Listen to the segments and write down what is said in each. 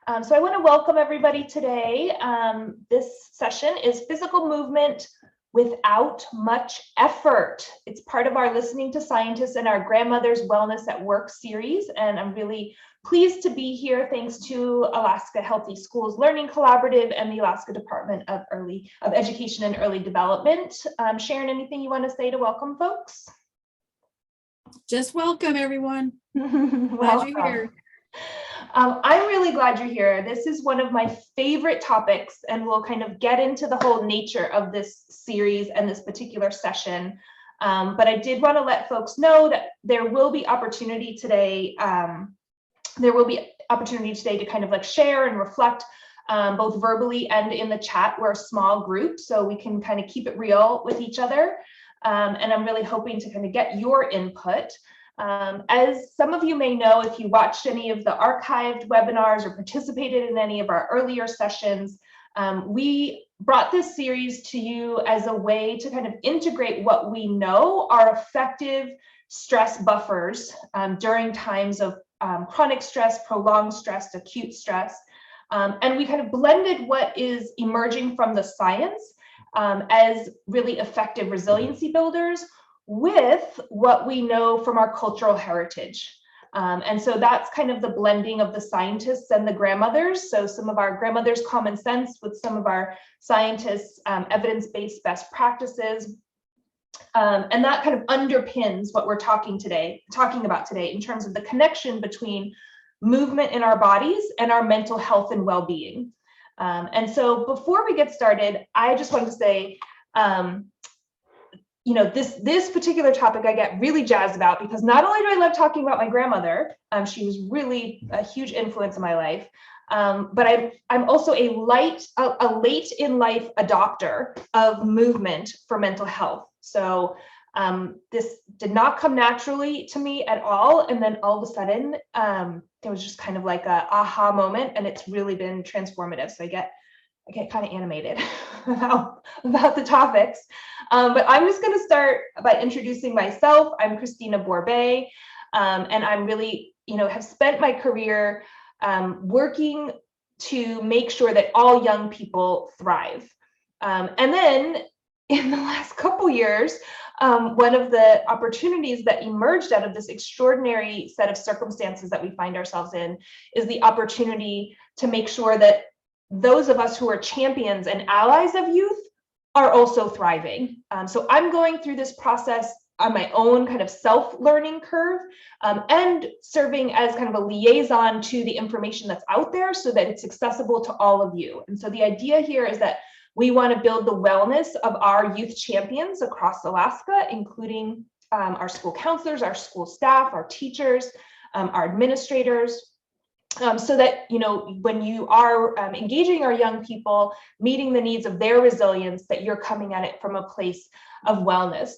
So I want to welcome everybody today. This session is physical movement without much effort. It's part of our Listening to Scientists and our Grandmother's Wellness at Work series, and I'm really pleased to be here thanks to Alaska Healthy Schools Learning Collaborative and the Alaska Department of Education and Early Development. Sharon, anything you want to say to welcome folks? Just welcome, everyone. Glad you're here. I'm really glad you're here. This is one of my favorite topics, and we'll kind of get into the whole nature of this series and this particular session. But I did want to let folks know that there will be opportunity today. To kind of like share and reflect both verbally and in the chat. We're a small group, so we can kind of keep it real with each other. And I'm really hoping to kind of get your input. As some of you may know, if you watched any of the archived webinars or participated in any of our earlier sessions, we brought this series to you as a way to kind of integrate what we know are effective stress buffers during times of chronic stress, prolonged stress, acute stress. And we kind of blended what is emerging from the science as really effective resiliency builders with what we know from our cultural heritage. And so that's kind of the blending of the scientists and the grandmothers. So some of our grandmothers' common sense with some of our scientists' evidence-based best practices. And that kind of underpins what we're talking about today in terms of the connection between movement in our bodies and our mental health and well-being. And so before we get started, I just wanted to say, this particular topic I get really jazzed about because not only do I love talking about my grandmother, she was really a huge influence in my life, but I'm also a late in life adopter of movement for mental health. So this did not come naturally to me at all. And then all of a sudden, there was just kind of like a aha moment, and it's really been transformative. So I get kind of animated about the topics. But I'm just going to start by introducing myself. I'm Christina Borbely, and I'm really, have spent my career working to make sure that all young people thrive. And then in the last couple years, one of the opportunities that emerged out of this extraordinary set of circumstances that we find ourselves in is the opportunity to make sure that those of us who are champions and allies of youth are also thriving. So I'm going through this process on my own kind of self-learning curve and serving as kind of a liaison to the information that's out there so that it's accessible to all of you. And so the idea here is that we want to build the wellness of our youth champions across Alaska, including our school counselors, our school staff, our teachers, our administrators, so that, when you are engaging our young people, meeting the needs of their resilience, that you're coming at it from a place of wellness.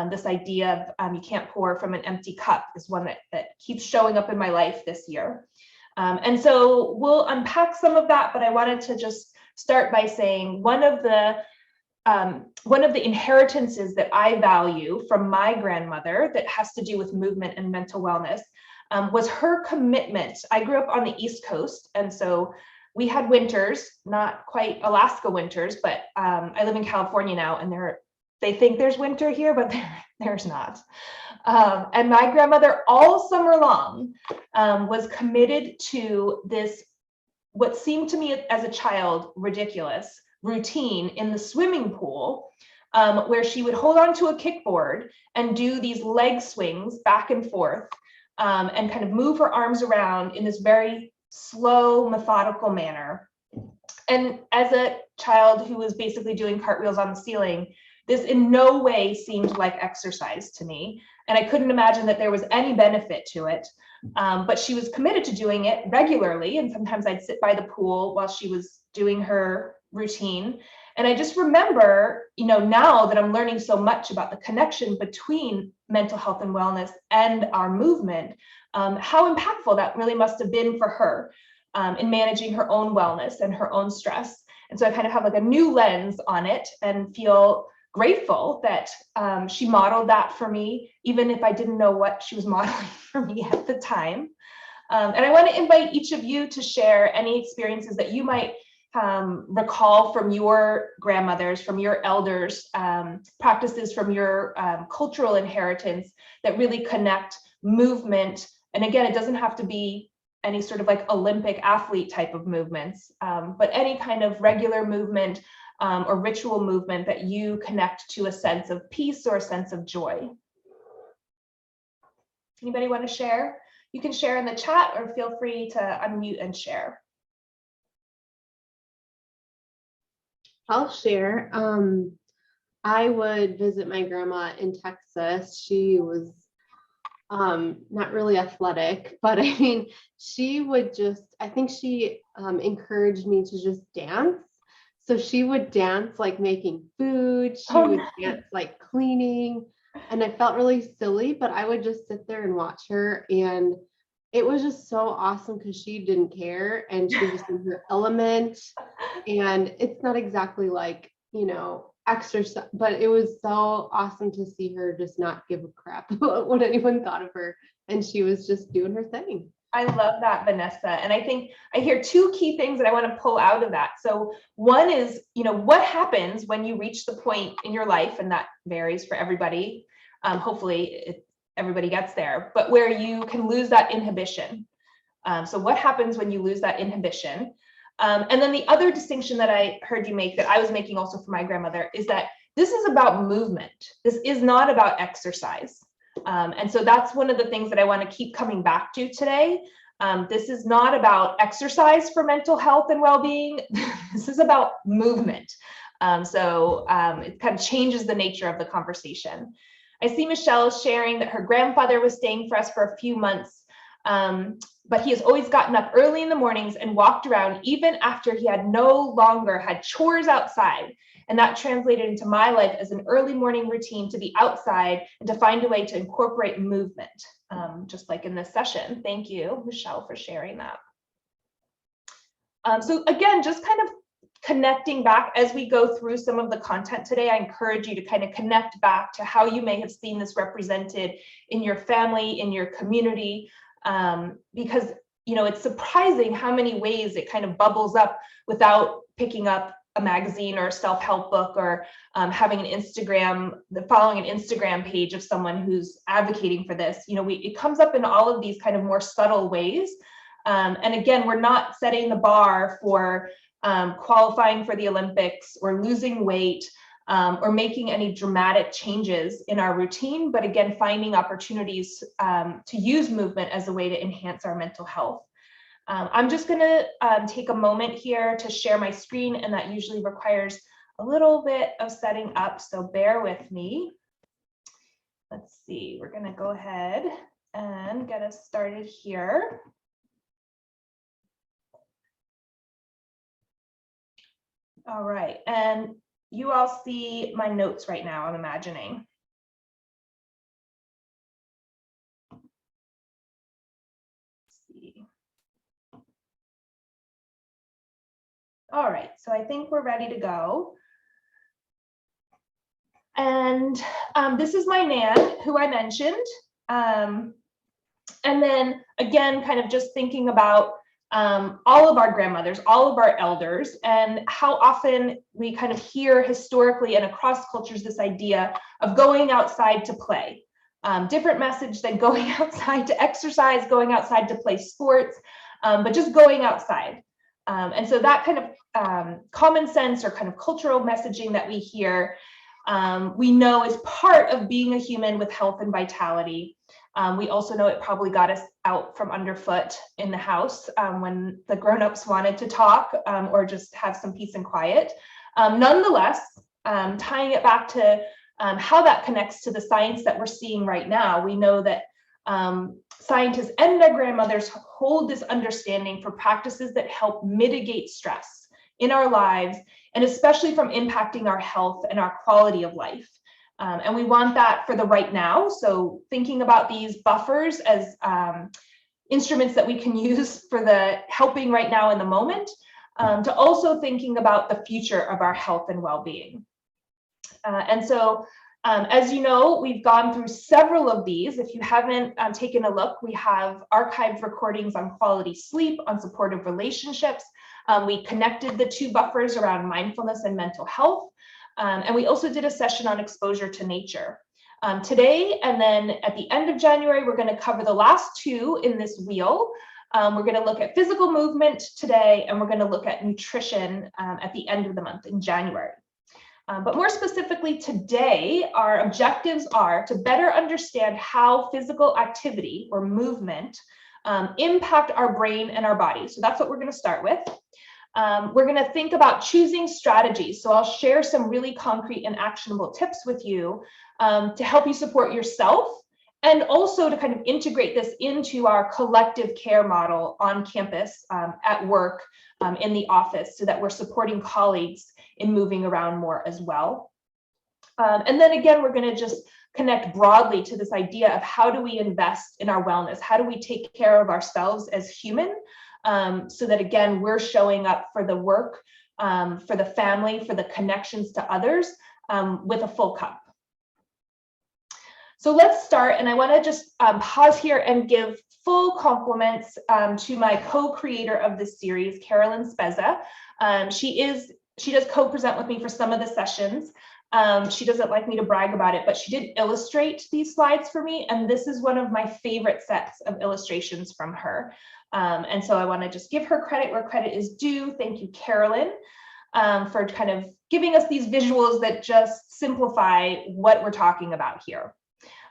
This idea of you can't pour from an empty cup is one that keeps showing up in my life this year. And so we'll unpack some of that, but I wanted to just start by saying one of the inheritances that I value from my grandmother that has to do with movement and mental wellness was her commitment. I grew up on the East Coast, and so we had winters, not quite Alaska winters, but I live in California now, and they think there's winter here, but there's not. And my grandmother all summer long was committed to this, what seemed to me as a child ridiculous routine in the swimming pool, where she would hold on to a kickboard and do these leg swings back and forth and kind of move her arms around in this very slow, methodical manner. And as a child who was basically doing cartwheels on the ceiling, this in no way seemed like exercise to me. And I couldn't imagine that there was any benefit to it. But she was committed to doing it regularly. And sometimes I'd sit by the pool while she was doing her routine. And I just remember, now that I'm learning so much about the connection between mental health and wellness and our movement, how impactful that really must have been for her in managing her own wellness and her own stress. And so I kind of have like a new lens on it and feel grateful that she modeled that for me, even if I didn't know what she was modeling for me at the time. And I want to invite each of you to share any experiences that you might recall from your grandmothers, from your elders, practices from your cultural inheritance that really connect movement. And again, it doesn't have to be any sort of like Olympic athlete type of movements, but any kind of regular movement or ritual movement that you connect to a sense of peace or a sense of joy. Anybody want to share? You can share in the chat or feel free to unmute and share. I'll share. I would visit my grandma in Texas. She was not really athletic, but I mean, she would just, I think she encouraged me to just dance. So she would dance like making food. She would dance like cleaning. And I felt really silly, but I would just sit there and watch her. And it was just so awesome because she didn't care and she was in her element. And it's not exactly like, you know, exercise, but it was so awesome to see her just not give a crap about what anyone thought of her. And she was just doing her thing. I love that, Vanessa. And I think I hear two key things that I want to pull out of that. So one is, you know, what happens when you reach the point in your life, and that varies for everybody. Hopefully everybody gets there, but where you can lose that inhibition. So what happens when you lose that inhibition? And then the other distinction that I heard you make, that I was making also for my grandmother, is that this is about movement. This is not about exercise. And so that's one of the things that I want to keep coming back to today. This is not about exercise for mental health and well-being. This is about movement. So it kind of changes the nature of the conversation. I see Michelle sharing that her grandfather was staying for us for a few months, but he has always gotten up early in the mornings and walked around even after he had no longer had chores outside. And that translated into my life as an early morning routine to be outside and to find a way to incorporate movement, just like in this session. Thank you, Michelle, for sharing that. So again, just kind of connecting back as we go through some of the content today, I encourage you to kind of connect back to how you may have seen this represented in your family, in your community, because, you know, it's surprising how many ways it kind of bubbles up without picking up a magazine or a self-help book or having an following an Instagram page of someone who's advocating for this. You know, it comes up in all of these kind of more subtle ways. And again, we're not setting the bar for qualifying for the Olympics or losing weight or making any dramatic changes in our routine, but again, finding opportunities to use movement as a way to enhance our mental health. I'm just going to take a moment here to share my screen, and that usually requires a little bit of setting up, so bear with me. Let's see, we're going to go ahead and get us started here. All right, and you all see my notes right now, I'm imagining. Let's see. All right, so I think we're ready to go. And this is my Nan, who I mentioned. And then again, kind of just thinking about all of our grandmothers, all of our elders, and how often we kind of hear historically and across cultures this idea of going outside to play. Different message than going outside to exercise, going outside to play sports, but just going outside. And so that kind of common sense or kind of cultural messaging that we hear, we know is part of being a human with health and vitality. We also know it probably got us out from underfoot in the house when the grown-ups wanted to talk or just have some peace and quiet. Nonetheless, tying it back to how that connects to the science that we're seeing right now, we know that scientists and their grandmothers hold this understanding for practices that help mitigate stress in our lives, and especially from impacting our health and our quality of life. And we want that for the right now. So thinking about these buffers as instruments that we can use for the helping right now in the moment, to also thinking about the future of our health and well-being. And so As you know, we've gone through several of these. If you haven't taken a look, we have archived recordings on quality sleep, on supportive relationships. We connected the two buffers around mindfulness and mental health. And we also did a session on exposure to nature. Today, and then at the end of January, we're going to cover the last two in this wheel. We're going to look at physical movement today, and we're going to look at nutrition at the end of the month in January. But more specifically today, our objectives are to better understand how physical activity or movement impact our brain and our body. So that's what we're going to start with. We're going to think about choosing strategies. So I'll share some really concrete and actionable tips with you to help you support yourself, and also to kind of integrate this into our collective care model on campus, at work, in the office, so that we're supporting colleagues in moving around more as well. And then again, we're going to just connect broadly to this idea of how do we invest in our wellness? How do we take care of ourselves as human, so that again, we're showing up for the work, for the family, for the connections to others, with a full cup. So let's start, and I want to just pause here and give full compliments to my co-creator of this series, Carolyn Spezza. She does co-present with me for some of the sessions. She doesn't like me to brag about it, but she did illustrate these slides for me, and this is one of my favorite sets of illustrations from her. And so I want to just give her credit where credit is due. Thank you, Carolyn, for kind of giving us these visuals that just simplify what we're talking about here.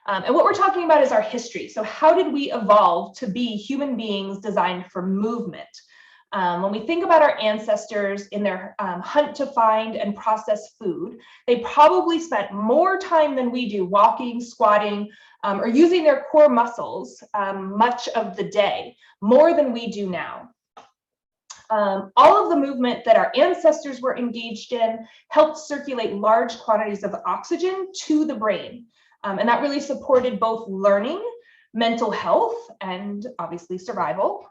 And what we're talking about is our history. So how did we evolve to be human beings designed for movement? When we think about our ancestors in their hunt to find and process food, they probably spent more time than we do walking, squatting, or using their core muscles much of the day, more than we do now. All of the movement that our ancestors were engaged in helped circulate large quantities of oxygen to the brain. And that really supported both learning, mental health, and obviously survival.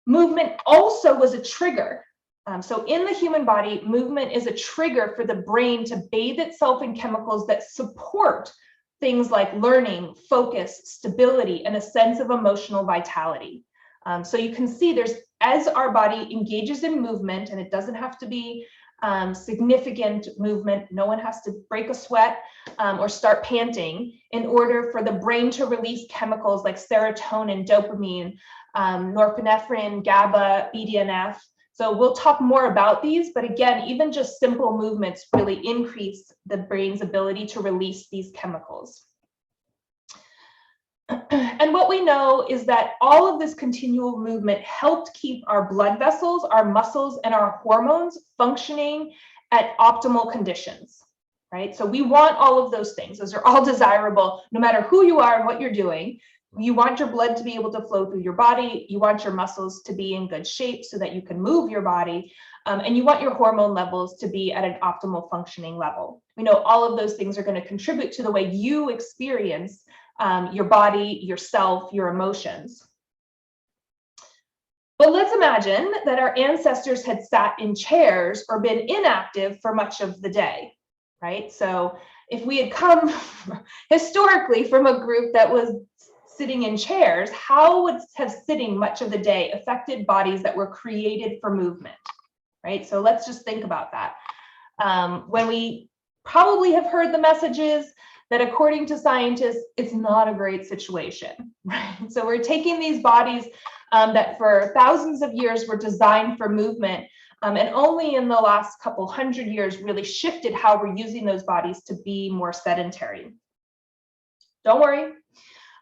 Movement also was a trigger. So in the human body, movement is a trigger for the brain to bathe itself in chemicals that support things like learning, focus, stability, and a sense of emotional vitality. So you can see as our body engages in movement, and it doesn't have to be significant movement. No one has to break a sweat or start panting in order for the brain to release chemicals like serotonin, dopamine, norepinephrine, GABA, BDNF. So we'll talk more about these, but again, even just simple movements really increase the brain's ability to release these chemicals. And what we know is that all of this continual movement helped keep our blood vessels, our muscles, and our hormones functioning at optimal conditions, right? So we want all of those things. Those are all desirable, no matter who you are and what you're doing. You want your blood to be able to flow through your body. You want your muscles to be in good shape so that you can move your body. And you want your hormone levels to be at an optimal functioning level. We know all of those things are going to contribute to the way you experience your body, yourself, your emotions. But let's imagine that our ancestors had sat in chairs or been inactive for much of the day, right? So if we had come historically from a group that was sitting in chairs, how would have sitting much of the day affected bodies that were created for movement, right? So let's just think about that. When we probably have heard the messages that according to scientists, it's not a great situation, right? So we're taking these bodies that for thousands of years were designed for movement, and only in the last couple hundred years really shifted how we're using those bodies to be more sedentary. Don't worry,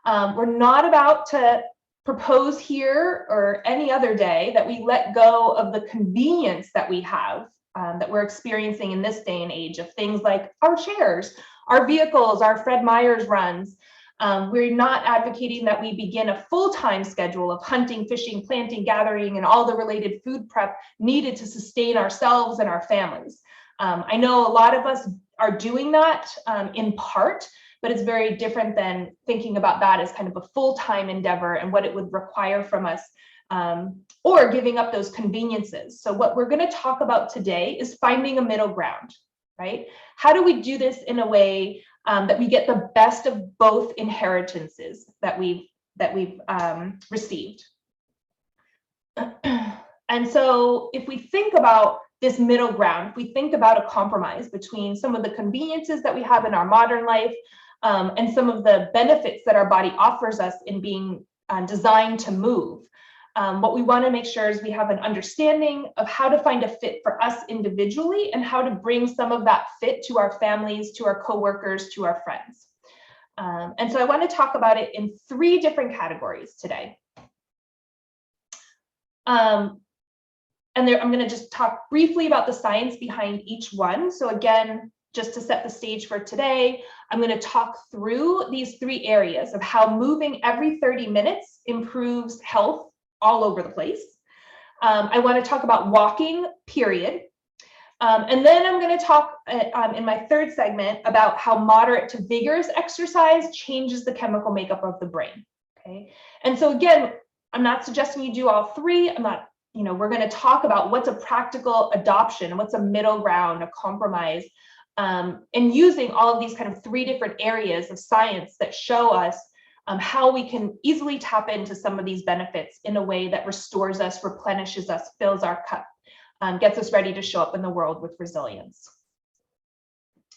we're not about to propose here or any other day that we let go of the convenience that we have, that we're experiencing in this day and age of things like our chairs, our vehicles, our Fred Meyer's runs. We're not advocating that we begin a full-time schedule of hunting, fishing, planting, gathering, and all the related food prep needed to sustain ourselves and our families. I know a lot of us are doing that in part, but it's very different than thinking about that as kind of a full-time endeavor and what it would require from us, or giving up those conveniences. So what we're going to talk about today is finding a middle ground. right? How do we do this in a way that we get the best of both inheritances that we've received? And so if we think about this middle ground, if we think about a compromise between some of the conveniences that we have in our modern life and some of the benefits that our body offers us in being designed to move, what we want to make sure is we have an understanding of how to find a fit for us individually and how to bring some of that fit to our families, to our coworkers, to our friends. And so I want to talk about it in 3 different categories today. And I'm going to just talk briefly about the science behind each one. So again, just to set the stage for today, I'm going to talk through these 3 areas of how moving every 30 minutes improves health all over the place. I want to talk about walking, period. And then I'm going to talk in my 3rd segment about how moderate to vigorous exercise changes the chemical makeup of the brain. Okay. And so again, I'm not suggesting you do all 3. I'm not, we're going to talk about what's a practical adoption, what's a middle ground, a compromise, and using all of these kind of 3 different areas of science that show us how we can easily tap into some of these benefits in a way that restores us, replenishes us, fills our cup, gets us ready to show up in the world with resilience.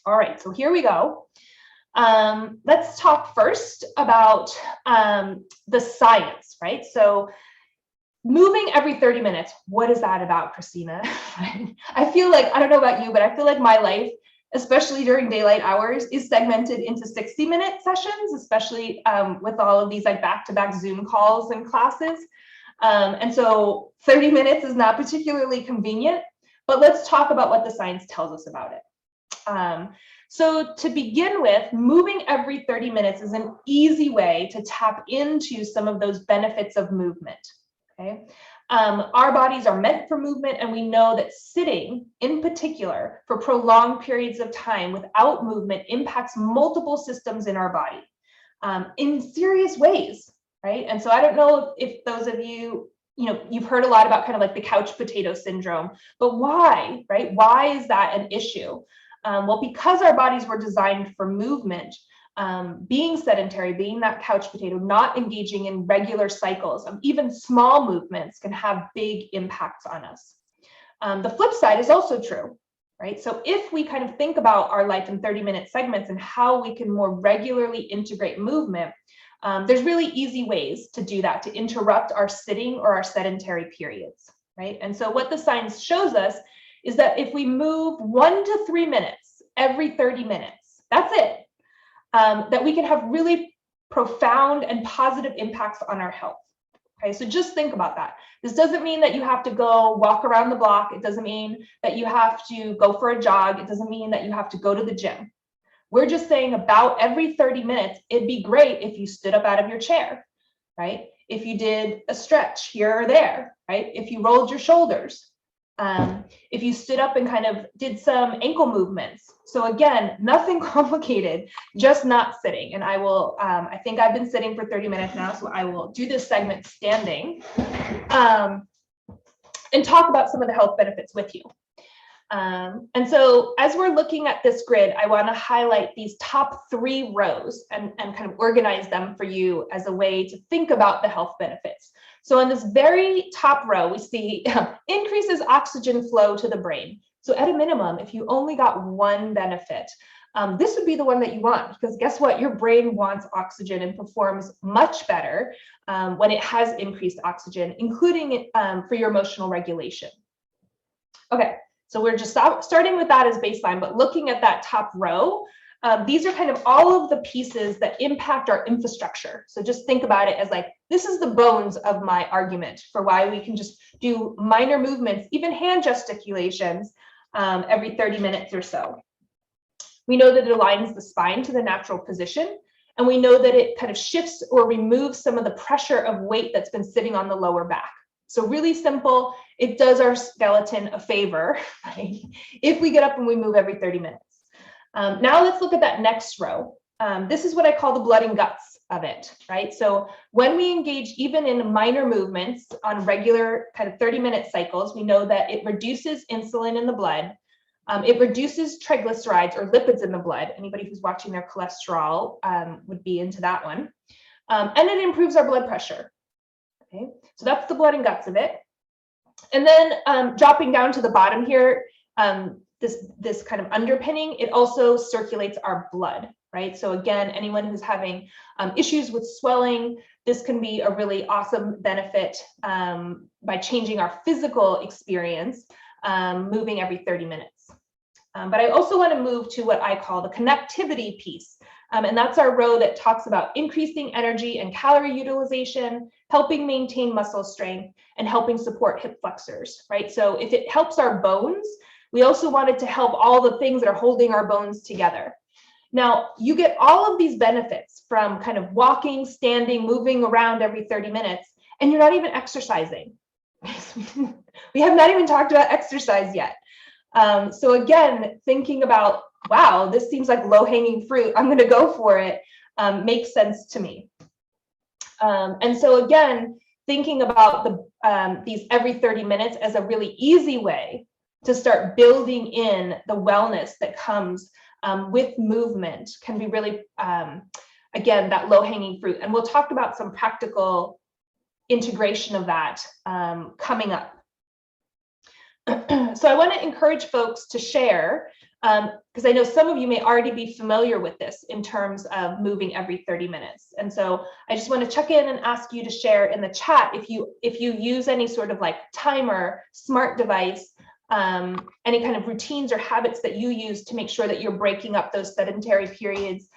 All right, so here we go. Let's talk first about the science, right? So moving every 30 minutes, what is that about, Christina? I feel like, I don't know about you, but I feel like my life, especially during daylight hours, is segmented into 60-minute sessions, especially with all of these like back-to-back Zoom calls and classes. And so 30 minutes is not particularly convenient, but let's talk about what the science tells us about it. So to begin with, moving every 30 minutes is an easy way to tap into some of those benefits of movement. Okay. Our bodies are meant for movement, and we know that sitting in particular for prolonged periods of time without movement impacts multiple systems in our body in serious ways, right? And so I don't know if those of you, you've heard a lot about kind of like the couch potato syndrome, but why, right? Why is that an issue? Well, because our bodies were designed for movement, being sedentary, being that couch potato, not engaging in regular cycles of even small movements can have big impacts on us. The flip side is also true, right? So if we kind of think about our life in 30-minute segments and how we can more regularly integrate movement, there's really easy ways to do that, to interrupt our sitting or our sedentary periods, right? And so what the science shows us is that if we move 1 to 3 minutes every 30 minutes, that's it, that we can have really profound and positive impacts on our health. Okay, so just think about that. This doesn't mean that you have to go walk around the block. It doesn't mean that you have to go for a jog. It doesn't mean that you have to go to the gym. We're just saying about every 30 minutes, it'd be great if you stood up out of your chair, right? If you did a stretch here or there, right? If you rolled your shoulders, if you stood up and kind of did some ankle movements. So again, nothing complicated, just not sitting. And I will, I think I've been sitting for 30 minutes now, so I will do this segment standing and talk about some of the health benefits with you. And so as we're looking at this grid, I want to highlight these top 3 rows and kind of organize them for you as a way to think about the health benefits. So on this very top row, we see increases oxygen flow to the brain. So at a minimum, if you only got one benefit, this would be the one that you want, because guess what? Your brain wants oxygen and performs much better when it has increased oxygen, including it, for your emotional regulation. Okay. So we're just starting with that as baseline, but looking at that top row, these are kind of all of the pieces that impact our infrastructure. So just think about it as like, this is the bones of my argument for why we can just do minor movements, even hand gesticulations, every 30 minutes or so. We know that it aligns the spine to the natural position, and we know that it kind of shifts or removes some of the pressure of weight that's been sitting on the lower back. So really simple, it does our skeleton a favor, right? If we get up and we move every 30 minutes. Now let's look at that next row. This is what I call the blood and guts of it, right? So when we engage even in minor movements on regular kind of 30-minute cycles, we know that it reduces insulin in the blood, It reduces triglycerides or lipids in the blood. Anybody who's watching their cholesterol would be into that one. And it improves our blood pressure. Okay, so that's the blood and guts of it. And then dropping down to the bottom here, this kind of underpinning, it also circulates our blood, right? So again, anyone who's having issues with swelling, this can be a really awesome benefit by changing our physical experience, moving every 30 minutes. But I also want to move to what I call the connectivity piece. And that's our row that talks about increasing energy and calorie utilization, helping maintain muscle strength, and helping support hip flexors, right? So if it helps our bones, we also want it to help all the things that are holding our bones together. Now, you get all of these benefits from kind of walking, standing, moving around every 30 minutes, and you're not even exercising. We have not even talked about exercise yet. So again, thinking about, wow, this seems like low-hanging fruit, I'm going to go for it, makes sense to me. And so again, thinking about these every 30 minutes as a really easy way to start building in the wellness that comes with movement can be really, again, that low-hanging fruit. And we'll talk about some practical integration of that coming up. So I want to encourage folks to share, because I know some of you may already be familiar with this in terms of moving every 30 minutes. And so I just want to check in and ask you to share in the chat if you use any sort of like timer, smart device, any kind of routines or habits that you use to make sure that you're breaking up those sedentary periods,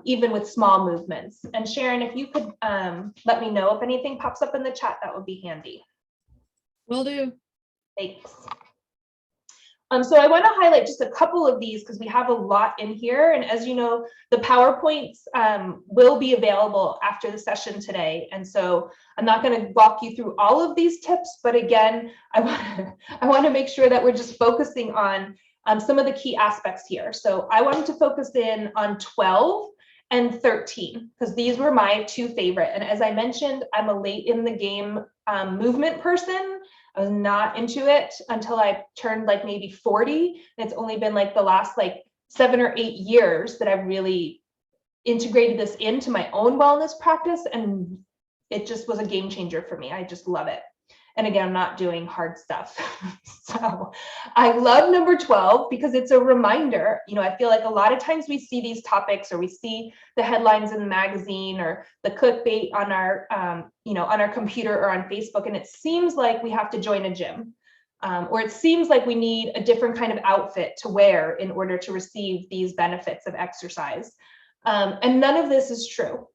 even with small movements. And Sharon, if you could let me know if anything pops up in the chat, that would be handy. Will do. Thanks. So I want to highlight just a couple of these because we have a lot in here. And as you know, the PowerPoints will be available after the session today. And so I'm not going to walk you through all of these tips, but again, I want to make sure that we're just focusing on some of the key aspects here. So I wanted to focus in on 12 and 13 because these were my two favorite. And as I mentioned, I'm a late in the game movement person. I was not into it until I turned like maybe 40. And it's only been like the last like 7 or 8 years that I've really integrated this into my own wellness practice. And it just was a game changer for me. I just love it. And again, I'm not doing hard stuff. So I love number 12 because it's a reminder. You know, I feel like a lot of times we see these topics or we see the headlines in the magazine or the clickbait on our, you know, on our computer or on Facebook. And it seems like we have to join a gym or it seems like we need a different kind of outfit to wear in order to receive these benefits of exercise. And none of this is true.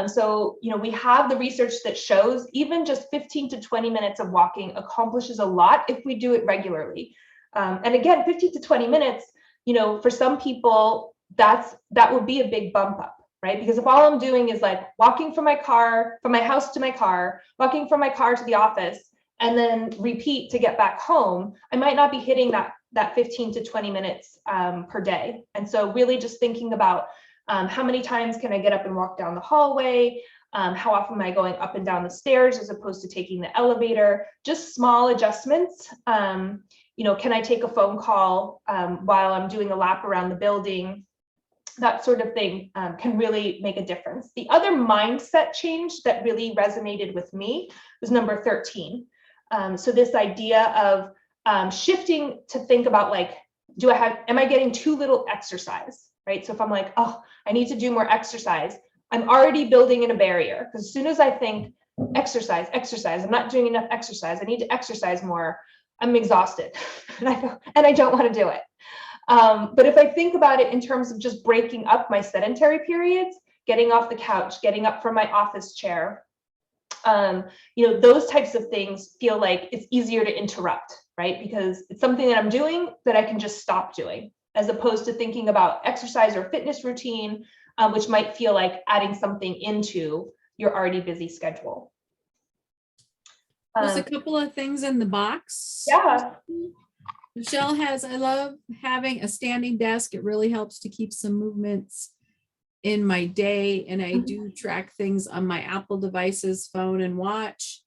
So, you know, we have the research that shows even just 15 to 20 minutes of walking accomplishes a lot if we do it regularly. And again, 15 to 20 minutes, you know, for some people, that would be a big bump up, right? Because if all I'm doing is like walking from my car, from my house to my car, walking from my car to the office, and then repeat to get back home, I might not be hitting that 15 to 20 minutes per day. And so really just thinking about how many times can I get up and walk down the hallway? How often am I going up and down the stairs as opposed to taking the elevator? Just small adjustments. You know, can I take a phone call while I'm doing a lap around the building? That sort of thing can really make a difference. The other mindset change that really resonated with me was number 13. So this idea of shifting to think about like, am I getting too little exercise? Right? So if I'm like, oh, I need to do more exercise, I'm already building in a barrier because as soon as I think exercise, I'm not doing enough exercise, I need to exercise more, I'm exhausted and I don't want to do it. But if I think about it in terms of just breaking up my sedentary periods, getting off the couch, getting up from my office chair, you know, those types of things feel like it's easier to interrupt, right? Because it's something that I'm doing that I can just stop doing, as opposed to thinking about exercise or fitness routine, which might feel like adding something into your already busy schedule. There's a couple of things in the box. Yeah. Michelle has, I love having a standing desk. It really helps to keep some movements in my day. And I do track things on my Apple devices, phone and watch.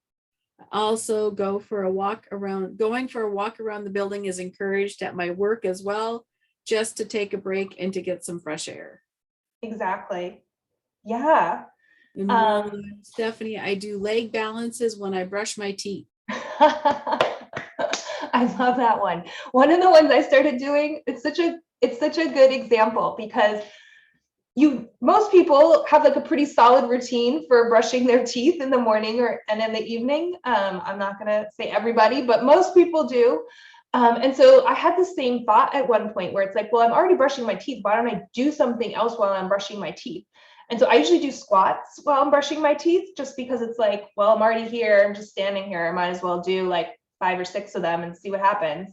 Also going for a walk around the building is encouraged at my work as well, just to take a break and to get some fresh air. Exactly. Yeah. And Stephanie, I do leg balances when I brush my teeth. I love that one. One of the ones I started doing, it's such a good example because most people have like a pretty solid routine for brushing their teeth in the morning and in the evening. I'm not gonna say everybody, but most people do. And so I had the same thought at one point where it's like, well, I'm already brushing my teeth. Why don't I do something else while I'm brushing my teeth? And so I usually do squats while I'm brushing my teeth, just because it's like, well, I'm already here. I'm just standing here. I might as well do like 5 or 6 of them and see what happens.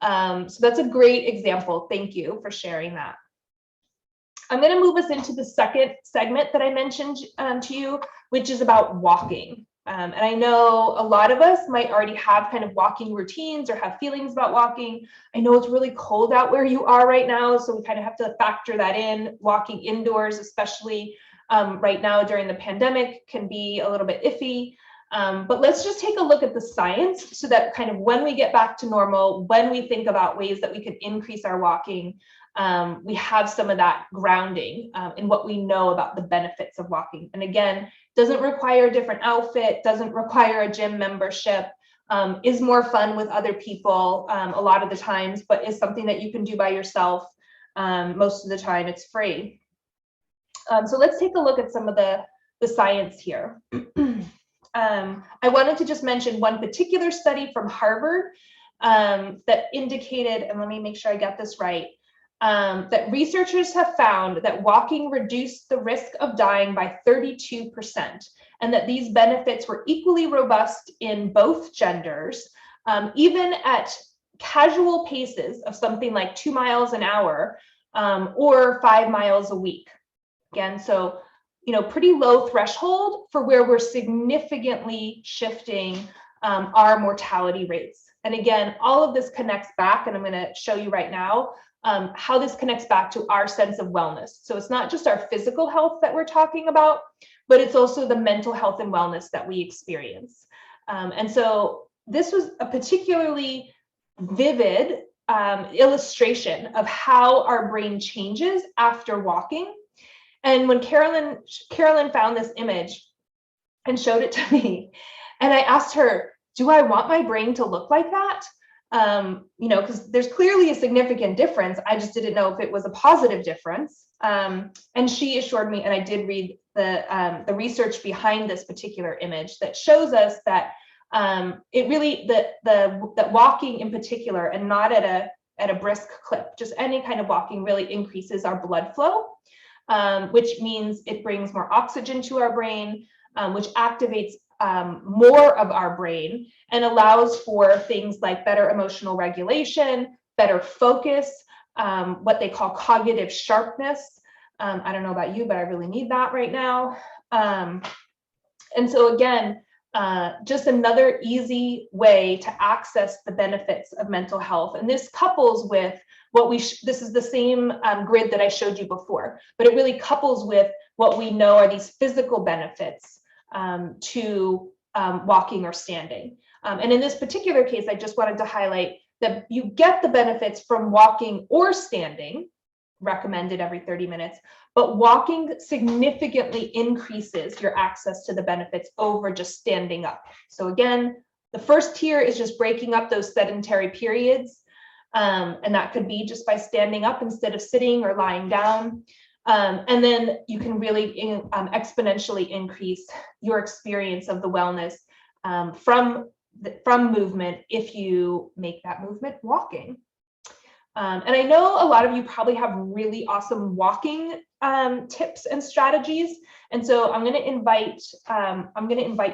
So that's a great example. Thank you for sharing that. I'm going to move us into the second segment that I mentioned to you, which is about walking. And I know a lot of us might already have kind of walking routines or have feelings about walking. I know it's really cold out where you are right now, so we kind of have to factor that in. Walking indoors, especially right now during the pandemic, can be a little bit iffy. But let's just take a look at the science so that kind of when we get back to normal, when we think about ways that we could increase our walking, we have some of that grounding in what we know about the benefits of walking. And again, doesn't require a different outfit, doesn't require a gym membership, is more fun with other people a lot of the times, but is something that you can do by yourself. Most of the time it's free. So let's take a look at some of the science here. I wanted to just mention one particular study from Harvard that indicated, and let me make sure I got this right, that researchers have found that walking reduced the risk of dying by 32%, and that these benefits were equally robust in both genders, even at casual paces of something like 2 miles an hour or 5 miles a week. Again, so pretty low threshold for where we're significantly shifting our mortality rates. And again, all of this connects back, and I'm going to show you right now how this connects back to our sense of wellness. So it's not just our physical health that we're talking about, but it's also the mental health and wellness that we experience. And so this was a particularly vivid illustration of how our brain changes after walking. And when Carolyn found this image and showed it to me, and I asked her, do I want my brain to look like that? Because there's clearly a significant difference. I just didn't know if it was a positive difference. And she assured me, and I did read the research behind this particular image that shows us that it really, that walking in particular, and not at a brisk clip, just any kind of walking, really increases our blood flow, which means it brings more oxygen to our brain, which activates more of our brain and allows for things like better emotional regulation, better focus, what they call cognitive sharpness. I don't know about you, but I really need that right now. And so again, just another easy way to access the benefits of mental health. And this couples with what this is the same grid that I showed you before, but it really couples with what we know are these physical benefits to walking or standing. And in this particular case, I just wanted to highlight that you get the benefits from walking or standing, recommended every 30 minutes, but walking significantly increases your access to the benefits over just standing up. So again, the first tier is just breaking up those sedentary periods. And that could be just by standing up instead of sitting or lying down. And then you can really exponentially increase your experience of the wellness from movement if you make that movement walking. And I know a lot of you probably have really awesome walking tips and strategies. And so I'm going to invite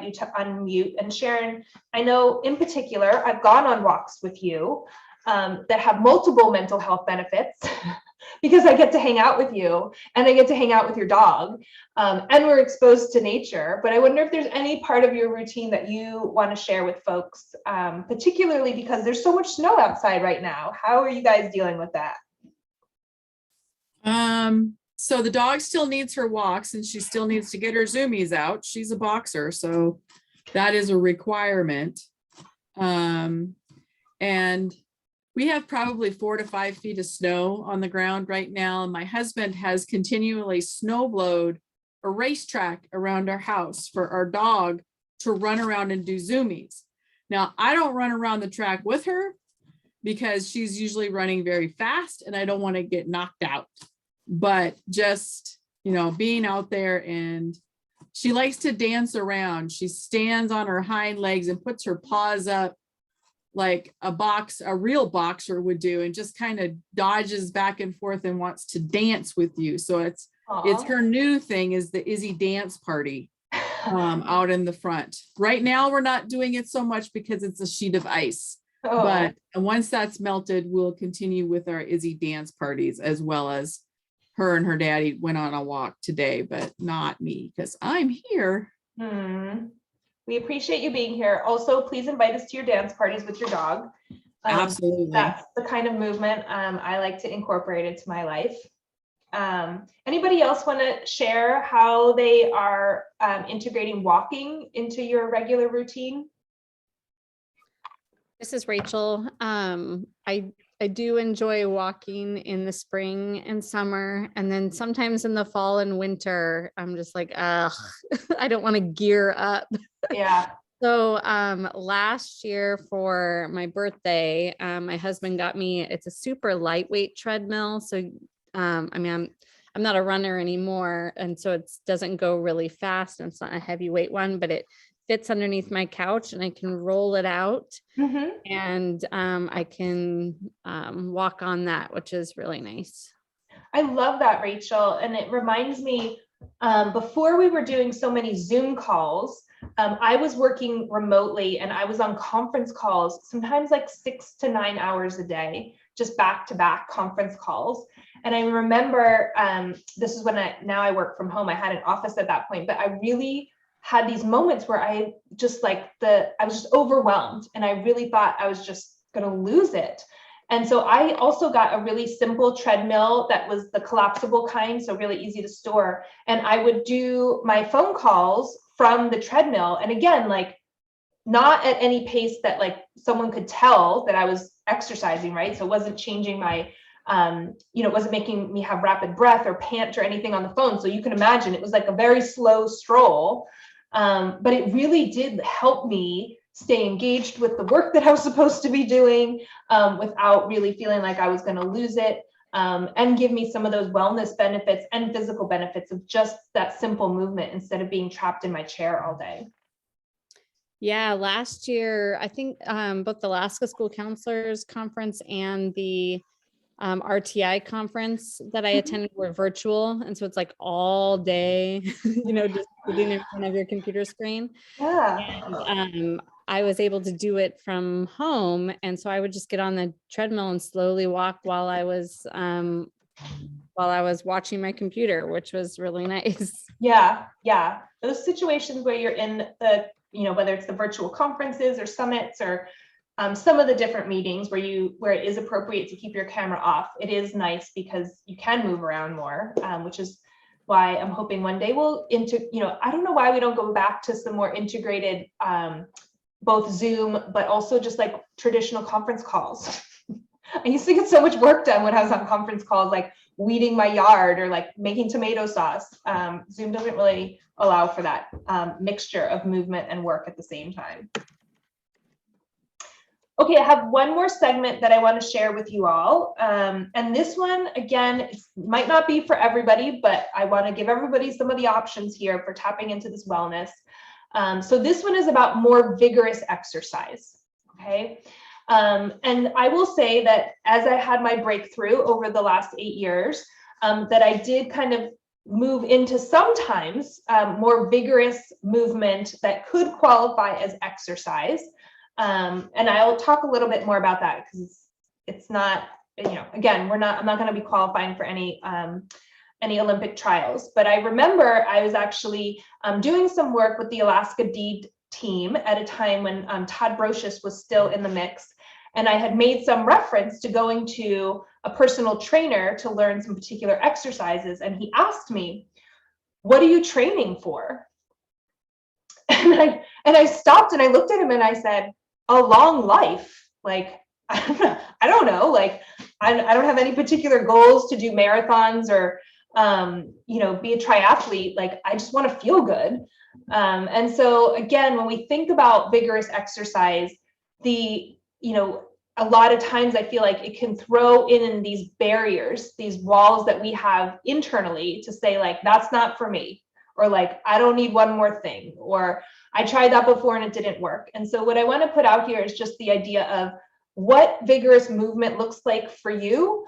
you to unmute. And Sharon, I know in particular, I've gone on walks with you that have multiple mental health benefits because I get to hang out with you and I get to hang out with your dog, and we're exposed to nature. But I wonder if there's any part of your routine that you want to share with folks, particularly because there's so much snow outside right now. How are you guys dealing with that? So the dog still needs her walks and she still needs to get her Zoomies out. She's a boxer, so That is a requirement. And we have probably 4 to 5 feet of snow on the ground right now. And my husband has continually snowblowed a racetrack around our house for our dog to run around and do zoomies. Now, I don't run around the track with her because she's usually running very fast and I don't want to get knocked out. But just, being out there, and she likes to dance around. She stands on her hind legs and puts her paws up like a real boxer would do, and just kind of dodges back and forth and wants to dance with you. So it's her new thing, is the Izzy dance party out in the front. Right now, we're not doing it so much because it's a sheet of ice. But once that's melted, we'll continue with our Izzy dance parties, as well as her and her daddy went on a walk today, but not me because I'm here. We appreciate you being here. Also, please invite us to your dance parties with your dog. Absolutely. That's the kind of movement I like to incorporate into my life. Anybody else want to share how they are integrating walking into your regular routine? This is Rachel. I do enjoy walking in the spring and summer, and then sometimes in the fall and winter, I'm just like, ugh, I don't want to gear up. Yeah. So last year for my birthday, my husband got me, it's a super lightweight treadmill. So I'm not a runner anymore, and so it doesn't go really fast, and it's not a heavyweight one, but it fits underneath my couch and I can roll it out. And I can walk on that, which is really nice. I love that, Rachel. And it reminds me, before we were doing so many Zoom calls, I was working remotely and I was on conference calls, sometimes like 6 to 9 hours a day, just back-to-back conference calls. And I remember, this is when I work from home. I had an office at that point, but I really had these moments where I was just overwhelmed, and I really thought I was just going to lose it. And so I also got a really simple treadmill that was the collapsible kind, so really easy to store. And I would do my phone calls from the treadmill. And again, like not at any pace that like someone could tell that I was exercising, right? So it wasn't changing my, it wasn't making me have rapid breath or pant or anything on the phone. So you can imagine it was like a very slow stroll. But it really did help me stay engaged with the work that I was supposed to be doing without really feeling like I was going to lose it, and give me some of those wellness benefits and physical benefits of just that simple movement instead of being trapped in my chair all day. Yeah, last year, I think both the Alaska School Counselors Conference and the RTI conference that I attended were virtual. And so it's like all day, just sitting in front of your computer screen. Yeah. And I was able to do it from home. And so I would just get on the treadmill and slowly walk while I was watching my computer, which was really nice. Yeah. Those situations where you're in the, whether it's the virtual conferences or summits or some of the different meetings where it is appropriate to keep your camera off, it is nice because you can move around more, which is why I'm hoping one day we'll I don't know why we don't go back to some more integrated, both Zoom, but also just like traditional conference calls. I used to get so much work done when I was on conference calls, like weeding my yard or like making tomato sauce. Zoom doesn't really allow for that mixture of movement and work at the same time. Okay, I have one more segment that I want to share with you all. And this one, again, it might not be for everybody, but I want to give everybody some of the options here for tapping into this wellness. So this one is about more vigorous exercise, okay? And I will say that as I had my breakthrough over the last 8 years, that I did kind of move into sometimes more vigorous movement that could qualify as exercise. And I'll talk a little bit more about that because it's not, again, I'm not going to be qualifying for any Olympic trials, but I remember I was actually doing some work with the Alaska Deed team at a time when Todd Brocious was still in the mix. And I had made some reference to going to a personal trainer to learn some particular exercises. And he asked me, "What are you training for?" And And I stopped and I looked at him and I said, a long life. Like, I don't know. Like, I don't have any particular goals to do marathons or, be a triathlete. Like, I just want to feel good. And so again, when we think about vigorous exercise, a lot of times I feel like it can throw in these barriers, these walls that we have internally to say like, that's not for me, or like, I don't need one more thing, or I tried that before and it didn't work. And so what I want to put out here is just the idea of what vigorous movement looks like for you.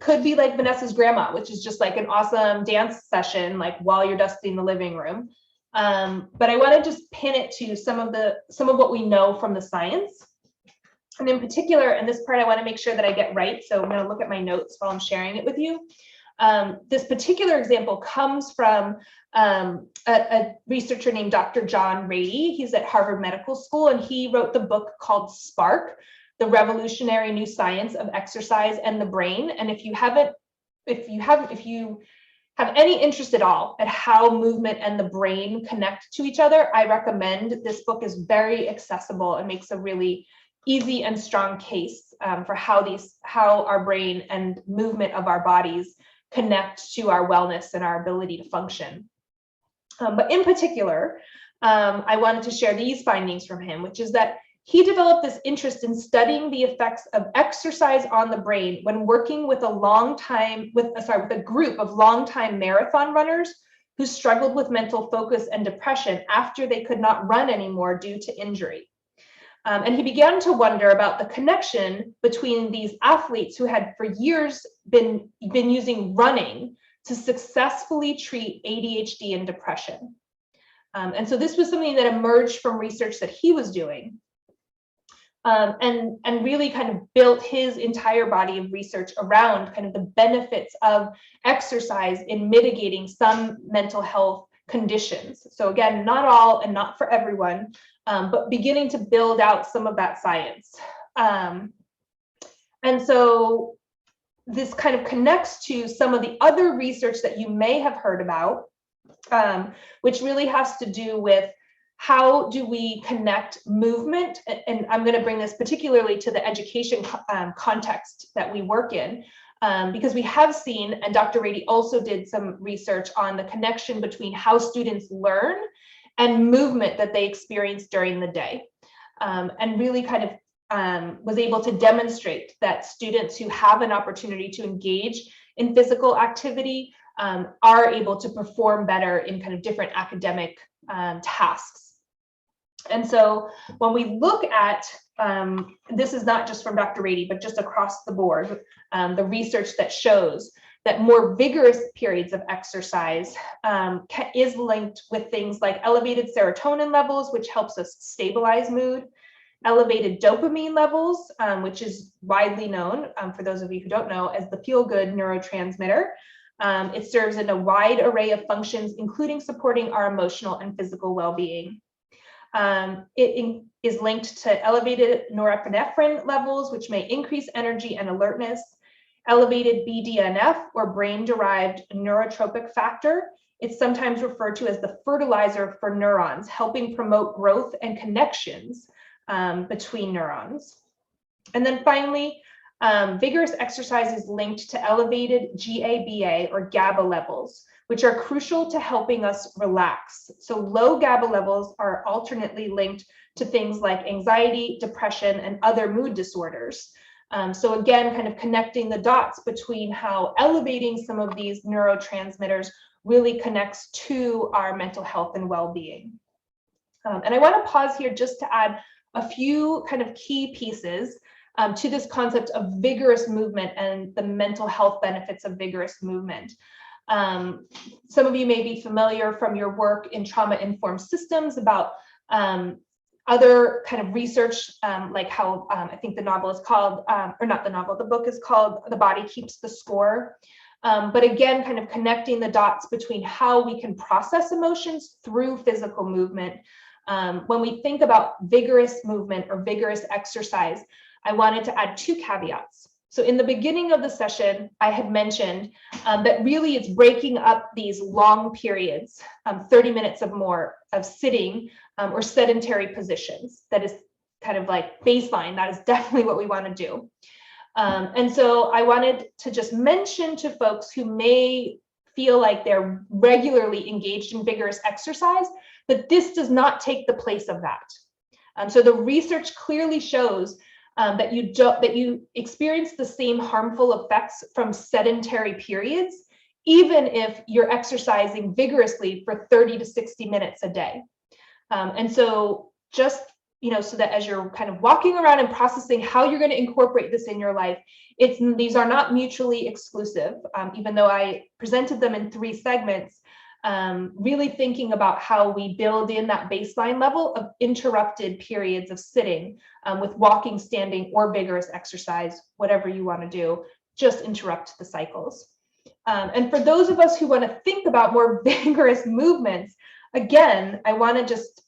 Could be like Vanessa's grandma, which is just like an awesome dance session, like while you're dusting the living room. But I want to just pin it to some of what we know from the science. And in particular, and this part I want to make sure that I get right. So I'm going to look at my notes while I'm sharing it with you. This particular example comes from a researcher named Dr. John Rady. He's at Harvard Medical School, and he wrote the book called Spark: The Revolutionary New Science of Exercise and the Brain. And if you have any interest at all at how movement and the brain connect to each other, I recommend this book. Is very accessible and makes a really easy and strong case for how our brain and movement of our bodies connect to our wellness and our ability to function. But in particular, I wanted to share these findings from him, which is that he developed this interest in studying the effects of exercise on the brain when working with a group of longtime marathon runners who struggled with mental focus and depression after they could not run anymore due to injury. And he began to wonder about the connection between these athletes who had for years been using running to successfully treat ADHD and depression. And so this was something that emerged from research that he was doing, and really kind of built his entire body of research around kind of the benefits of exercise in mitigating some mental health conditions. So again, not all and not for everyone, but beginning to build out some of that science. And so this kind of connects to some of the other research that you may have heard about, which really has to do with how do we connect movement, and I'm going to bring this particularly to the education context that we work in, because we have seen, and Dr. Rady also did some research on the connection between how students learn and movement that they experience during the day, and really kind of was able to demonstrate that students who have an opportunity to engage in physical activity are able to perform better in kind of different academic tasks. And so when we look at, this is not just from Dr. Rady, but just across the board, the research that shows that more vigorous periods of exercise is linked with things like elevated serotonin levels, which helps us stabilize mood, elevated dopamine levels, which is widely known, for those of you who don't know, as the feel-good neurotransmitter. It serves in a wide array of functions, including supporting our emotional and physical well-being. It is linked to elevated norepinephrine levels, which may increase energy and alertness, elevated BDNF, or brain-derived neurotropic factor. It's sometimes referred to as the fertilizer for neurons, helping promote growth and connections between neurons. And then finally, vigorous exercise is linked to elevated GABA or GABA levels, which are crucial to helping us relax. So low GABA levels are alternately linked to things like anxiety, depression, and other mood disorders. So again, kind of connecting the dots between how elevating some of these neurotransmitters really connects to our mental health and well-being. And I want to pause here just to add a few kind of key pieces to this concept of vigorous movement and the mental health benefits of vigorous movement. Some of you may be familiar from your work in trauma-informed systems about other kind of research, like how I think the novel is called, or not the novel, the book is called The Body Keeps the Score. But again, kind of connecting the dots between how we can process emotions through physical movement. When we think about vigorous movement or vigorous exercise, I wanted to add two caveats. So in the beginning of the session, I had mentioned that really it's breaking up these long periods, 30 minutes or more of sitting or sedentary positions. That is kind of like baseline. That is definitely what we want to do. And so I wanted to just mention to folks who may feel like they're regularly engaged in vigorous exercise that this does not take the place of that. So the research clearly shows that you experience the same harmful effects from sedentary periods, even if you're exercising vigorously for 30 to 60 minutes a day. And so just, so that as you're kind of walking around and processing how you're going to incorporate this in your life, these are not mutually exclusive, even though I presented them in 3 segments. Really thinking about how we build in that baseline level of interrupted periods of sitting with walking, standing, or vigorous exercise, whatever you want to do, just interrupt the cycles. And for those of us who want to think about more vigorous movements, again, I want to just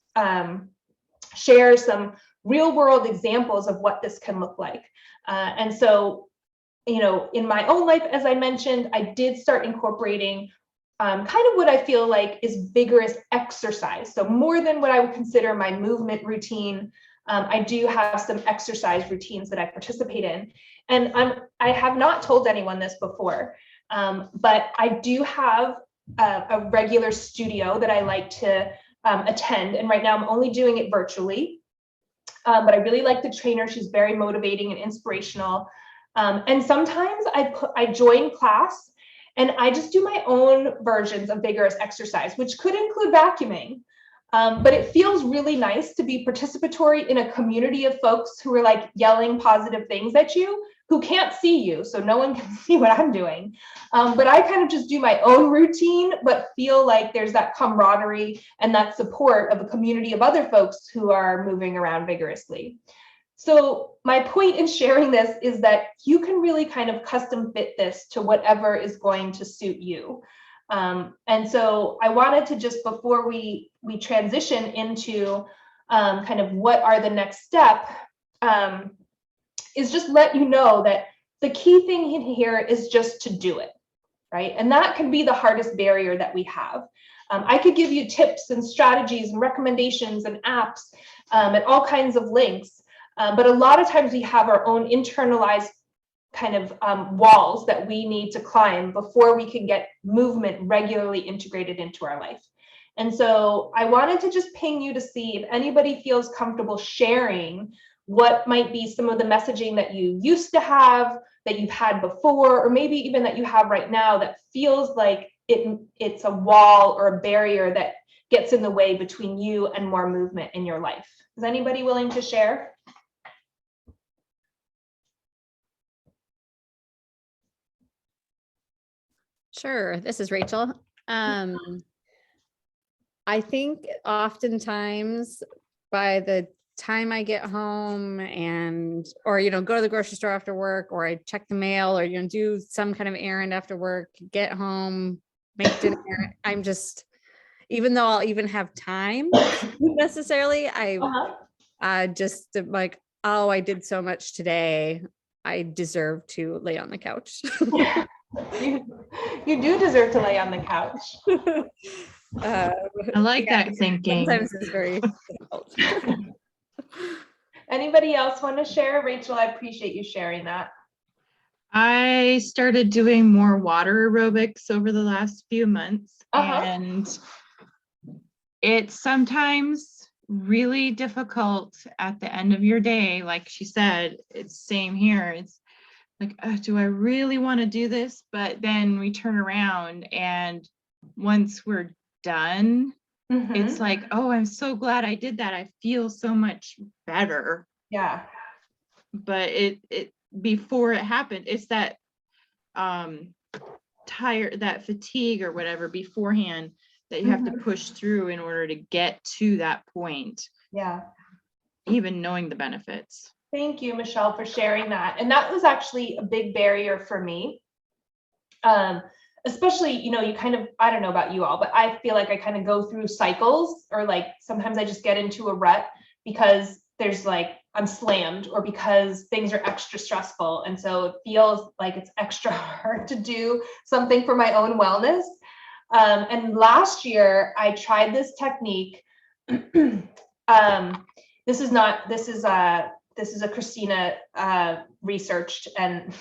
share some real world examples of what this can look like. And so, in my own life, as I mentioned, I did start incorporating kind of what I feel like is vigorous exercise. So more than what I would consider my movement routine, I do have some exercise routines that I participate in. And I have not told anyone this before, but I do have a regular studio that I like to attend. And right now I'm only doing it virtually, but I really like the trainer. She's very motivating and inspirational. And sometimes I join class and I just do my own versions of vigorous exercise, which could include vacuuming. But it feels really nice to be participatory in a community of folks who are like yelling positive things at you, who can't see you, so no one can see what I'm doing. But I kind of just do my own routine, but feel like there's that camaraderie and that support of a community of other folks who are moving around vigorously. So my point in sharing this is that you can really kind of custom fit this to whatever is going to suit you. And so I wanted to just, before we transition into kind of what are the next step, is just let you know that the key thing in here is just to do it, right? And that can be the hardest barrier that we have. I could give you tips and strategies and recommendations and apps and all kinds of links. But a lot of times we have our own internalized kind of walls that we need to climb before we can get movement regularly integrated into our life. And so I wanted to just ping you to see if anybody feels comfortable sharing what might be some of the messaging that you used to have, that you've had before, or maybe even that you have right now that feels like it's a wall or a barrier that gets in the way between you and more movement in your life. Is anybody willing to share? Sure, this is Rachel. I think oftentimes by the time I get home or, go to the grocery store after work, or I check the mail, or, do some kind of errand after work, get home, make dinner, I'm just, even though I'll even have time necessarily, I just like, oh, I did so much today. I deserve to lay on the couch. You do deserve to lay on the couch. I like that thinking. Sometimes it's very difficult. Anybody else want to share? Rachel, I appreciate you sharing that. I started doing more water aerobics over the last few months, and it's sometimes really difficult at the end of your day. Like she said, it's same here. It's like, do I really want to do this? But then we turn around, and once we're done, it's like, oh, I'm so glad I did that. I feel so much better. Yeah. But it before it happened, it's that that fatigue or whatever beforehand that you have to push through in order to get to that point. Yeah. Even knowing the benefits. Thank you, Michelle, for sharing that. And that was actually a big barrier for me. Especially, you kind of, I don't know about you all, but I feel like I kind of go through cycles, or like sometimes I just get into a rut because there's like I'm slammed or because things are extra stressful. And so it feels like it's extra hard to do something for my own wellness. And last year I tried this technique. This is a Christina researched and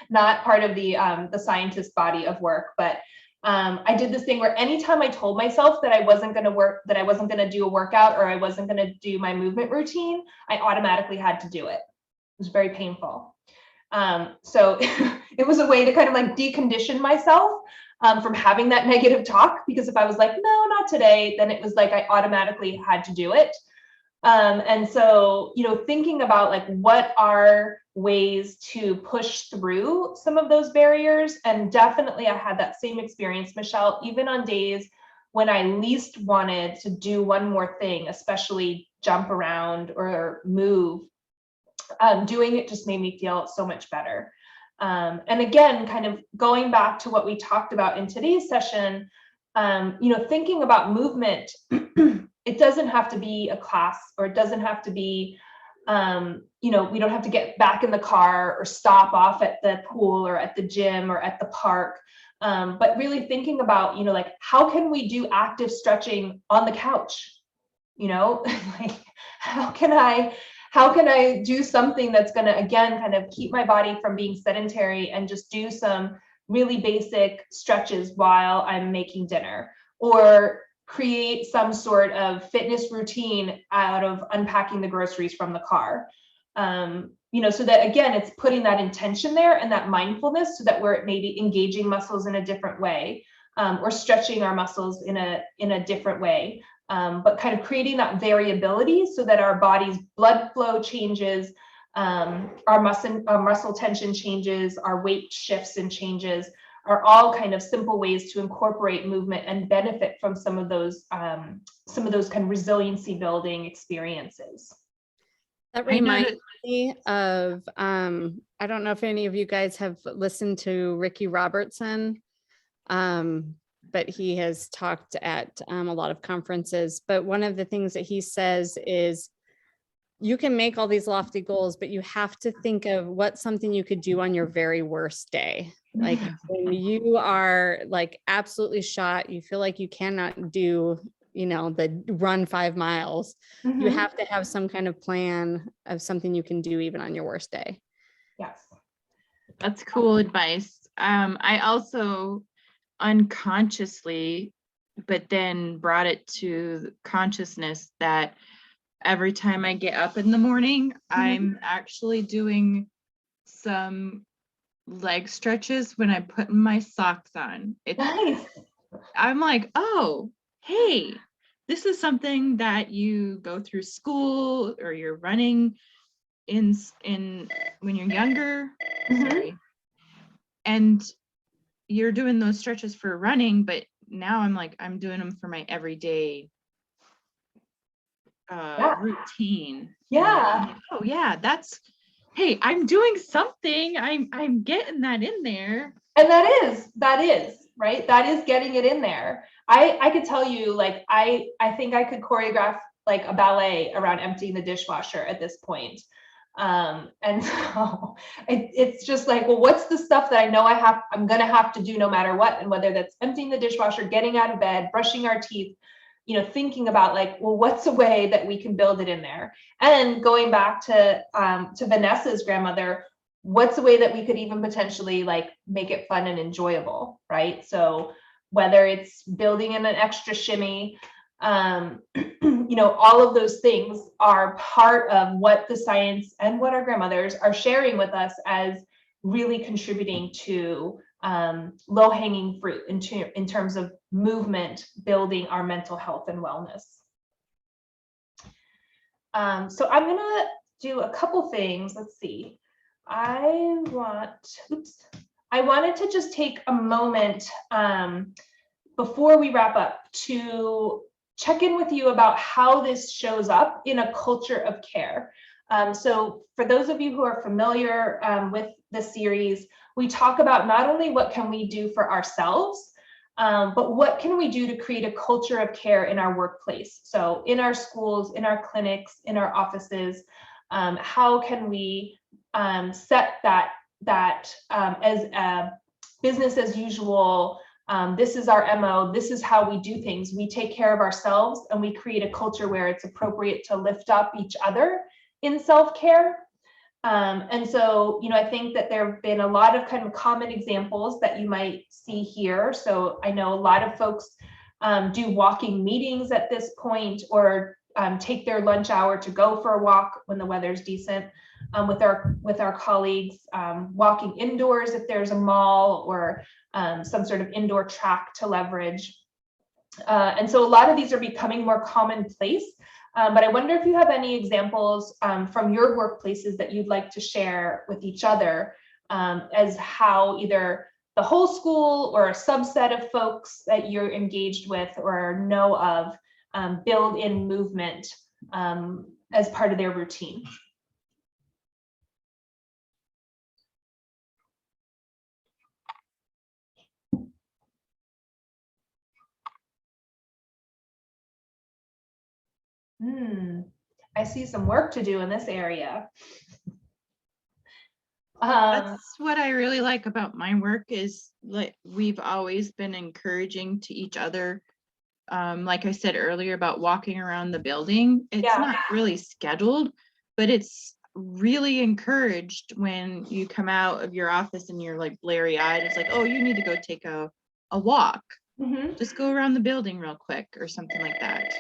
not part of the scientist body of work, but I did this thing where anytime I told myself that I wasn't going to do a workout or I wasn't going to do my movement routine, I automatically had to do it. It was very painful. So it was a way to kind of like decondition myself from having that negative talk, because if I was like, no, not today, then it was like I automatically had to do it. And so, thinking about like what are ways to push through some of those barriers. And definitely I had that same experience, Michelle, even on days when I least wanted to do one more thing, especially jump around or move, doing it just made me feel so much better. And again, kind of going back to what we talked about in today's session, thinking about movement, it doesn't have to be a class, or it doesn't have to be, we don't have to get back in the car or stop off at the pool or at the gym or at the park. But really thinking about, like, how can we do active stretching on the couch? Like, how can I do something that's going to, again, kind of keep my body from being sedentary and just do some really basic stretches while I'm making dinner, or create some sort of fitness routine out of unpacking the groceries from the car. So that, again, it's putting that intention there and that mindfulness so that we're maybe engaging muscles in a different way, or stretching our muscles in a different way. But kind of creating that variability so that our body's blood flow changes, our muscle tension changes, our weight shifts and changes, are all kind of simple ways to incorporate movement and benefit from some of those kind of resiliency building experiences. That reminds me of, I don't know if any of you guys have listened to Ricky Robertson, but he has talked at a lot of conferences. But one of the things that he says is, you can make all these lofty goals, but you have to think of what's something you could do on your very worst day. Like when you are like absolutely shot, you feel like you cannot do, the run 5 miles. Mm-hmm. You have to have some kind of plan of something you can do even on your worst day. Yes. That's cool advice. I also unconsciously, but then brought it to consciousness that every time I get up in the morning, I'm actually doing some leg stretches when I put my socks on. It's Nice. I'm like, oh, hey, this is something that you go through school or you're running in when you're younger. Sorry. And you're doing those stretches for running, but now I'm like, I'm doing them for my everyday routine. Yeah. Like, oh yeah, hey, I'm doing something. I'm getting that in there. And that is right. That is getting it in there. I could tell you, like, I think I could choreograph like a ballet around emptying the dishwasher at this point. And so it's just like, well, what's the stuff that I know I'm going to have to do no matter what? And whether that's emptying the dishwasher, getting out of bed, brushing our teeth, thinking about like, well, what's a way that we can build it in there? And going back to Vanessa's grandmother, what's a way that we could even potentially like make it fun and enjoyable, right? So whether it's building in an extra shimmy, all of those things are part of what the science and what our grandmothers are sharing with us as really contributing to low-hanging fruit in terms of movement, building our mental health and wellness. So I'm gonna do a couple things. Let's see. I wanted to just take a moment before we wrap up to check in with you about how this shows up in a culture of care. So for those of you who are familiar with the series, we talk about not only what can we do for ourselves, But what can we do to create a culture of care in our workplace? So in our schools, in our clinics, in our offices, how can we set that as a business as usual? This is our MO, this is how we do things. We take care of ourselves and we create a culture where it's appropriate to lift up each other in self-care. And so, I think that there have been a lot of kind of common examples that you might see here. So I know a lot of folks do walking meetings at this point, or take their lunch hour to go for a walk when the weather's decent with our colleagues, walking indoors if there's a mall or some sort of indoor track to leverage. And so a lot of these are becoming more commonplace. But I wonder if you have any examples from your workplaces that you'd like to share with each other as how either the whole school or a subset of folks that you're engaged with or know of build in movement as part of their routine. I see some work to do in this area. That's what I really like about my work is like we've always been encouraging to each other. Like I said earlier about walking around the building, it's not really scheduled, but it's really encouraged when you come out of your office and you're like blary-eyed. It's like, oh, you need to go take a walk. Just go around the building real quick or something like that.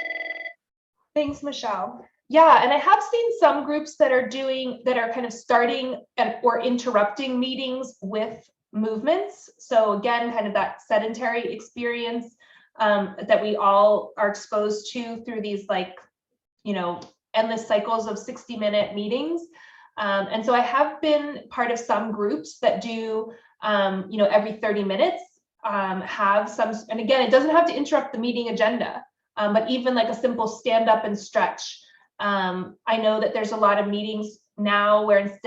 Thanks, Michelle. Yeah, and I have seen some groups that are kind of starting or interrupting meetings with movements. So again, kind of that sedentary experience that we all are exposed to through these endless cycles of 60-minute meetings. And so I have been part of some groups that do, every 30 minutes have some, and again, it doesn't have to interrupt the meeting agenda, but even like a simple stand up and stretch. I know that there's a lot of meetings now where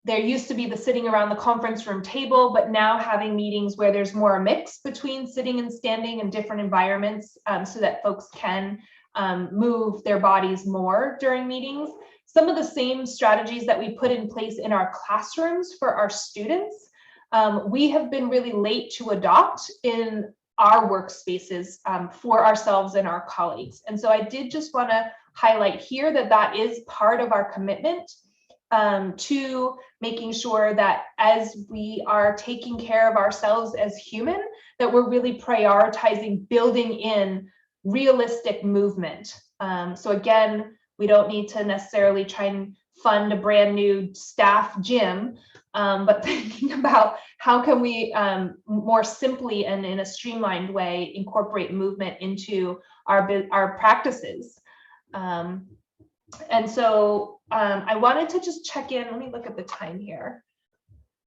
there used to be the sitting around the conference room table, but now having meetings where there's more a mix between sitting and standing in different environments so that folks can move their bodies more during meetings. Some of the same strategies that we put in place in our classrooms for our students, we have been really late to adopt in our workspaces for ourselves and our colleagues. And so I did just want to highlight here that is part of our commitment to making sure that as we are taking care of ourselves as human, that we're really prioritizing building in realistic movement. So again, we don't need to necessarily try and fund a brand new staff gym, but thinking about how can we more simply and in a streamlined way incorporate movement into our practices. And so I wanted to just check in. Let me look at the time here.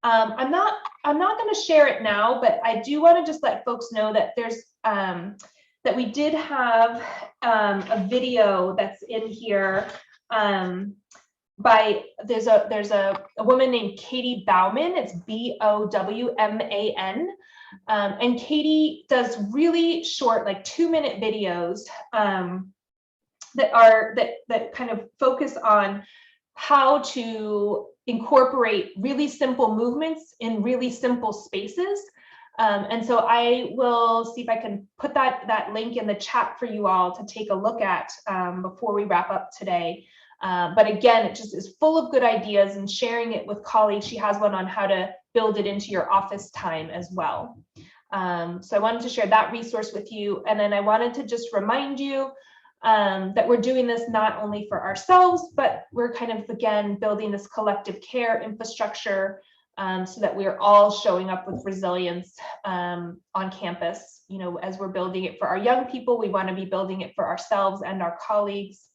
I'm not going to share it now, but I do want to just let folks know that there's that we did have a video that's in here by there's a woman named Katie Bauman. It's Bowman, and Katie does really short, like 2-minute videos that kind of focus on how to incorporate really simple movements in really simple spaces. And so I will see if I can put that link in the chat for you all to take a look at before we wrap up today. But again, it just is full of good ideas, and sharing it with colleagues. She has one on how to build it into your office time as well. So I wanted to share that resource with you. And then I wanted to just remind you that we're doing this not only for ourselves, but we're kind of, again, building this collective care infrastructure so that we're all showing up with resilience on campus. As we're building it for our young people, we want to be building it for ourselves and our colleagues.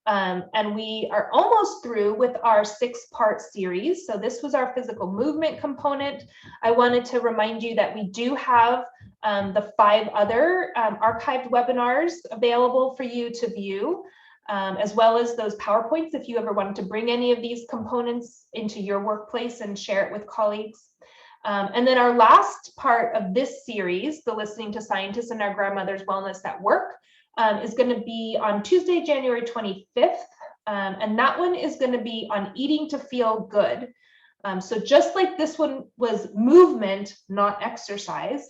And we are almost through with our 6-part series. So this was our physical movement component. I wanted to remind you that we do have the 5 other archived webinars available for you to view, as well as those PowerPoints if you ever wanted to bring any of these components into your workplace and share it with colleagues. And then our last part of this series, the Listening to Scientists and Our Grandmother's Wellness at Work, is going to be on Tuesday, January 25th. And that one is going to be on eating to feel good. So just like this one was movement, not exercise,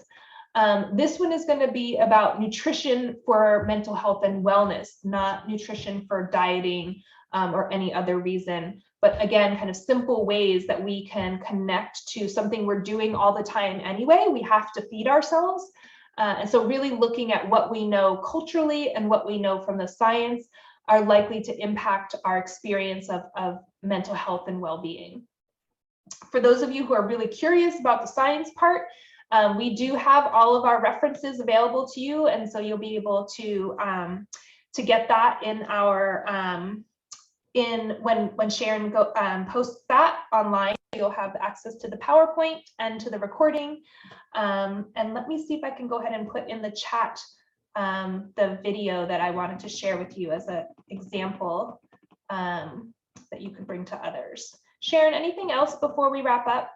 this one is going to be about nutrition for mental health and wellness, not nutrition for dieting or any other reason. But again, kind of simple ways that we can connect to something we're doing all the time anyway. We have to feed ourselves. And so really looking at what we know culturally and what we know from the science are likely to impact our experience of mental health and well-being. For those of you who are really curious about the science part, we do have all of our references available to you. And so you'll be able to get that in our when Sharon posts that online, you'll have access to the PowerPoint and to the recording. And let me see if I can go ahead and put in the chat the video that I wanted to share with you as an example that you could bring to others. Sharon, anything else before we wrap up?